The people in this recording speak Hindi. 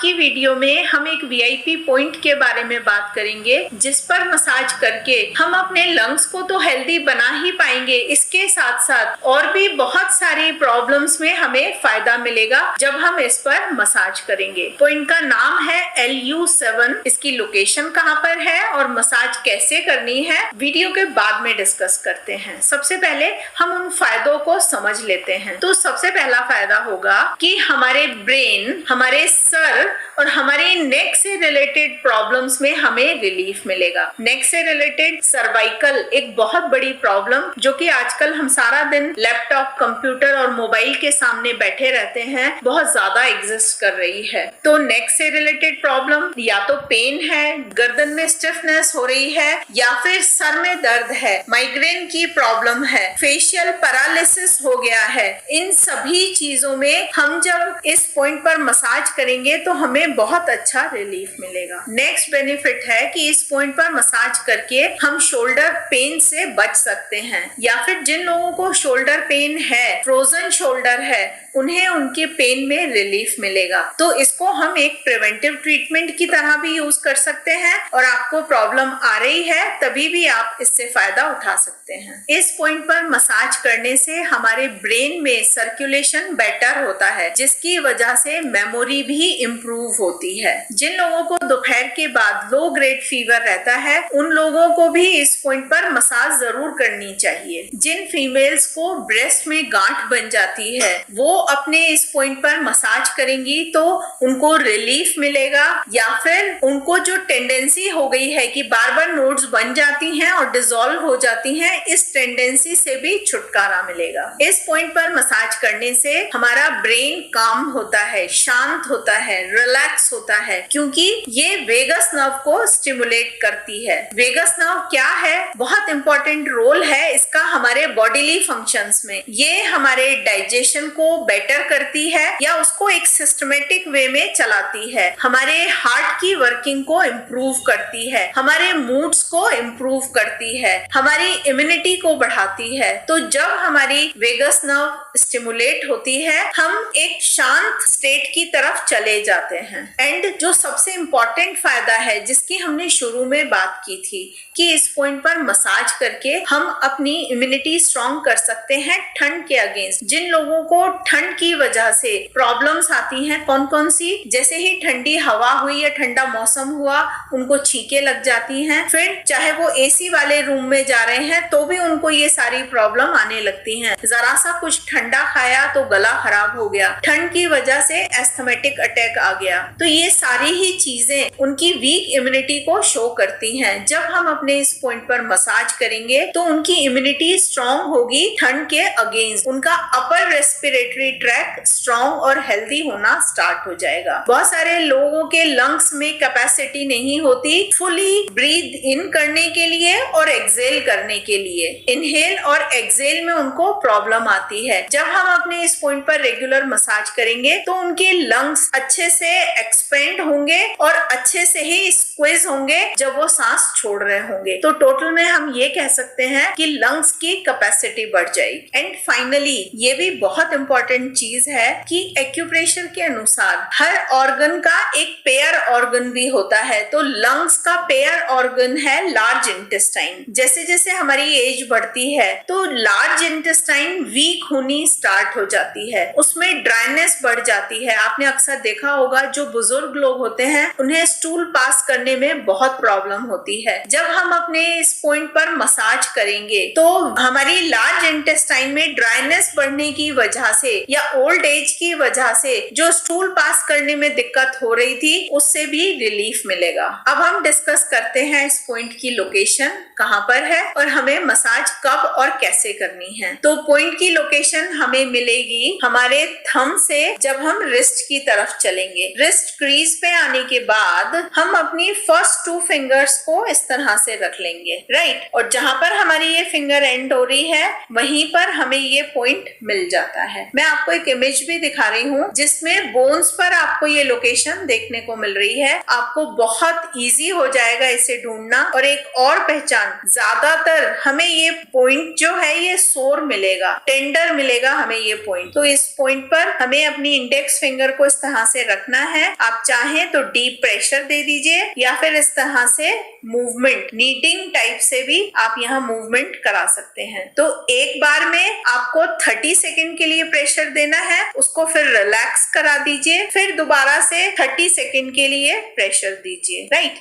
की वीडियो में हम एक वीआईपी पॉइंट के बारे में बात करेंगे जिस पर मसाज करके हम अपने लंग्स को तो हेल्दी बना ही पाएंगे, इसके साथ साथ और भी बहुत सारी प्रॉब्लम्स में हमें फायदा मिलेगा जब हम इस पर मसाज करेंगे। पॉइंट का नाम है LU7। इसकी लोकेशन कहाँ पर है और मसाज कैसे करनी है वीडियो के बाद में डिस्कस करते हैं। सबसे पहले हम उन फायदों को समझ लेते हैं। तो सबसे पहला फायदा होगा कि हमारे ब्रेन, हमारे सर और हमारे नेक से रिलेटेड प्रॉब्लम्स में हमें रिलीफ मिलेगा। नेक से रिलेटेड सर्वाइकल एक बहुत बड़ी प्रॉब्लम जो कि आजकल हम सारा दिन लैपटॉप, कंप्यूटर और मोबाइल के सामने बैठे रहते हैं, बहुत ज्यादा एग्जिस्ट कर रही है। तो नेक से रिलेटेड प्रॉब्लम या तो पेन है, गर्दन में स्टिफनेस हो रही है या फिर सर में दर्द है, माइग्रेन की प्रॉब्लम है, फेशियल पैरालिसिस हो गया है, इन सभी चीजों में हम जब इस पॉइंट पर मसाज करेंगे तो हमें बहुत अच्छा रिलीफ मिलेगा। नेक्स्ट बेनिफिट है कि इस पॉइंट पर मसाज करके हम शोल्डर पेन से बच सकते हैं, या फिर जिन लोगों को शोल्डर पेन है, फ्रोजन शोल्डर है, उन्हें उनके पेन में रिलीफ मिलेगा। तो इसको हम एक प्रिवेंटिव ट्रीटमेंट की तरह भी यूज कर सकते हैं और आपको प्रॉब्लम आ रही है तभी भी आप इससे फायदा उठा सकते हैं। इस पॉइंट पर मसाज करने से हमारे ब्रेन में सर्कुलेशन बेटर होता है, जिसकी वजह से मेमोरी भी इम्प्रूव होती है। जिन लोगों को दोपहर के बाद लो ग्रेड फीवर रहता है उन लोगों को भी इस पॉइंट पर मसाज जरूर करनी चाहिए। जिन फीमेल्स को ब्रेस्ट में गांठ बन जाती है वो अपने इस पॉइंट पर मसाज करेंगी तो उनको रिलीफ मिलेगा, या फिर उनको जो टेंडेंसी हो गई है कि बार बार नोड्स बन जाती हैं और डिसॉल्व हो जाती हैं, इस टेंडेंसी से भी छुटकारा मिलेगा। इस पॉइंट पर मसाज करने से हमारा ब्रेन काम होता है, शांत होता है, रिलैक्स होता है, क्योंकि ये वेगस नर्व को स्टिमुलेट करती है। वेगस नर्व क्या है? बहुत इंपॉर्टेंट रोल है इसका हमारे बॉडीली फंक्शंस में। ये हमारे डाइजेशन को बेटर करती है या उसको एक सिस्टमेटिक वे में चलाती है, हमारे हार्ट की वर्किंग को इम्प्रूव करती है, हमारे मूड्स को इम्प्रूव करती है, हमारी इम्यूनिटी को बढ़ाती है। तो जब हमारी वेगस नर्व स्टिमुलेट होती है हम एक शांत स्टेट की तरफ चले जाते हैं। एंड जो सबसे इम्पोर्टेंट फायदा है जिसकी हमने शुरू में बात की थी कि इस पॉइंट पर मसाज करके हम अपनी इम्यूनिटी स्ट्रॉन्ग कर सकते हैं ठंड के अगेंस्ट। जिन लोगों को ठंड की वजह से प्रॉब्लम्स आती हैं, कौन कौन सी, जैसे ही ठंडी हवा हुई या ठंडा मौसम हुआ उनको छींके लग जाती हैं, फिर चाहे वो एसी वाले रूम में जा रहे हैं तो भी उनको ये सारी प्रॉब्लम आने लगती हैं। जरा सा कुछ ठंडा खाया तो गला खराब हो गया, ठंड की वजह से एस्थमेटिक अटैक आ गया। तो ये सारी ही चीजें उनकी वीक इम्यूनिटी को शो करती हैं। जब हम अपने इस पॉइंट पर मसाज करेंगे तो उनकी इम्यूनिटी स्ट्रॉन्ग होगी ठंड के अगेंस्ट, उनका अपर रेस्पिरेटरी ट्रैक स्ट्रॉन्ग और हेल्दी होना स्टार्ट हो जाएगा। बहुत सारे लोगों के लंग्स में कैपेसिटी नहीं होती फुली ब्रीथ इन करने के लिए और एक्सेल करने के लिए। इनहेल और एक्सेल में उनको प्रॉब्लम आती है। जब हम अपने इस पॉइंट पर रेगुलर मसाज करेंगे तो उनके लंग्स अच्छे से एक्सपेंड होंगे और अच्छे से ही स्क्वीज होंगे जब वो सांस छोड़ रहे होंगे। तो टोटल में हम ये कह सकते हैं कि लंग्स की कैपेसिटी बढ़ जाएगी। एंड फाइनली ये भी बहुत इंपॉर्टेंट चीज है कि एक्यूप्रेशर के अनुसार हर ऑर्गन का एक पेयर ऑर्गन भी होता है। तो लंग्स का पेयर ऑर्गन है लार्ज इंटेस्टाइन। जैसे जैसे हमारी एज बढ़ती है तो लार्ज इंटेस्टाइन वीक होनी स्टार्ट हो जाती है, उसमें ड्राइनेस बढ़ जाती है। आपने अक्सर देखा होगा जो बुजुर्ग लोग होते हैं उन्हें स्टूल पास करने में बहुत प्रॉब्लम होती है। जब हम अपने इस पॉइंट पर मसाज करेंगे तो हमारी लार्ज इंटेस्टाइन में ड्राइनेस बढ़ने की वजह से या ओल्ड एज की वजह से जो स्टूल पास करने में दिक्कत हो रही थी उससे भी रिलीफ मिलेगा। अब हम डिस्कस करते हैं इस पॉइंट की लोकेशन कहाँ पर है और हमें मसाज कब और कैसे करनी है। तो पॉइंट की लोकेशन हमें मिलेगी हमारे थंब से जब हम रिस्ट की तरफ चलेंगे। रिस्ट क्रीज पे आने के बाद हम अपनी फर्स्ट 2 फिंगर्स को इस तरह से रख लेंगे, राइट। और जहां पर हमारी ये फिंगर एंड हो रही है वहीं पर हमें ये पॉइंट मिल जाता है। मैं आपको एक इमेज भी दिखा रही हूँ जिसमें बोन्स पर आपको ये लोकेशन देखने को मिल रही है। आपको बहुत इजी हो जाएगा इसे ढूंढना। और एक और पहचान, ज्यादातर हमें ये पॉइंट जो है ये सोर मिलेगा, टेंडर मिलेगा हमें ये पॉइंट। तो इस पॉइंट पर हमें अपनी इंडेक्स फिंगर को इस तरह से रखना है। आप चाहें तो डीप प्रेशर दे दीजिए या फिर इस तरह से मूवमेंट, नीडिंग टाइप से भी आप यहाँ मूवमेंट करा सकते हैं। तो एक बार में आपको 30 सेकेंड के लिए प्रेशर देना है, उसको फिर रिलैक्स करा दीजिए, फिर दोबारा से 30 सेकेंड के लिए प्रेशर दीजिए। राइट।